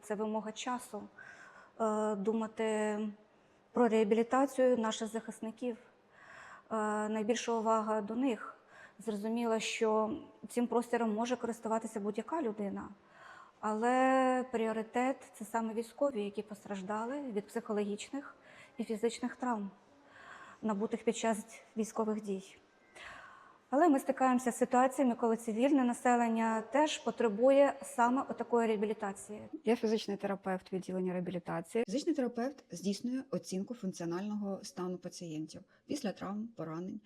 це вимога часу думати про реабілітацію наших захисників. Найбільша увага до них. Зрозуміло, що цим простором може користуватися будь-яка людина, але пріоритет – це саме військові, які постраждали від психологічних і фізичних травм, набутих під час військових дій. Але ми стикаємося з ситуаціями, коли цивільне населення теж потребує саме такої реабілітації. Я фізичний терапевт відділення реабілітації. Фізичний терапевт здійснює оцінку функціонального стану пацієнтів після травм, поранень,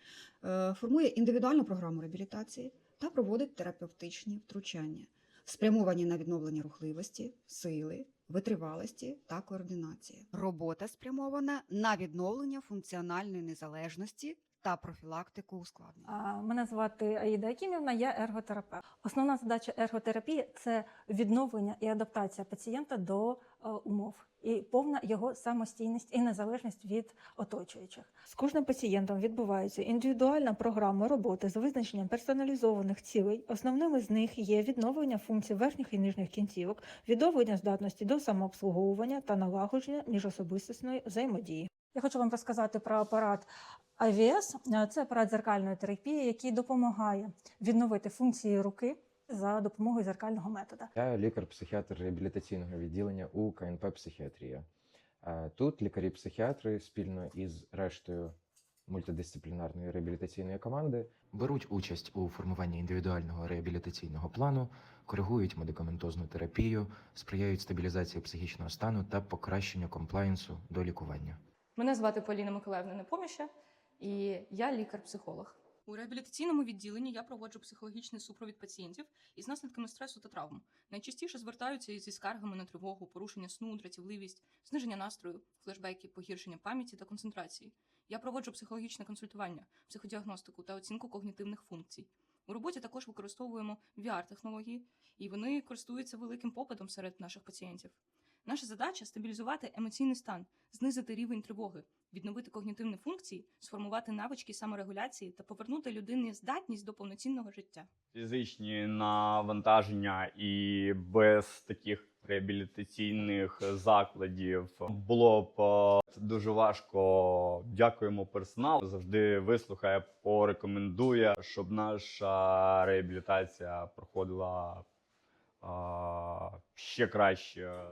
формує індивідуальну програму реабілітації та проводить терапевтичні втручання, спрямовані на відновлення рухливості, сили, витривалості та координації. Робота спрямована на відновлення функціональної незалежності та профілактику ускладнень. Мене звати Аїда Акімівна, я ерготерапевт. Основна задача ерготерапії – це відновлення і адаптація пацієнта до умов і повна його самостійність і незалежність від оточуючих. З кожним пацієнтом відбувається індивідуальна програма роботи з визначенням персоналізованих цілей. Основними з них є відновлення функцій верхніх і нижніх кінцівок, відновлення здатності до самообслуговування та налагодження міжособистісної взаємодії. Я хочу вам розказати про апарат IVS. Це апарат дзеркальної терапії, який допомагає відновити функції руки за допомогою дзеркального метода. Я лікар-психіатр реабілітаційного відділення у КНП «Психіатрія». Тут лікарі-психіатри спільно із рештою мультидисциплінарної реабілітаційної команди беруть участь у формуванні індивідуального реабілітаційного плану, коригують медикаментозну терапію, сприяють стабілізації психічного стану та покращенню комплаєнсу до лікування. Мене звати Поліна Миколаївна Непоміща, і я лікар-психолог. У реабілітаційному відділенні я проводжу психологічний супровід пацієнтів із наслідками стресу та травм. Найчастіше звертаються зі скаргами на тривогу, порушення сну, дратівливість, зниження настрою, флешбеки, погіршення пам'яті та концентрації. Я проводжу психологічне консультування, психодіагностику та оцінку когнітивних функцій. У роботі також використовуємо VR-технології, і вони користуються великим попитом серед наших пацієнтів. Наша задача – стабілізувати емоційний стан, знизити рівень тривоги, відновити когнітивні функції, сформувати навички саморегуляції та повернути людині здатність до повноцінного життя. Фізичні навантаження і без таких реабілітаційних закладів було б дуже важко. Дякуємо персоналу, завжди вислухає, порекомендує, щоб наша реабілітація проходила ще краще.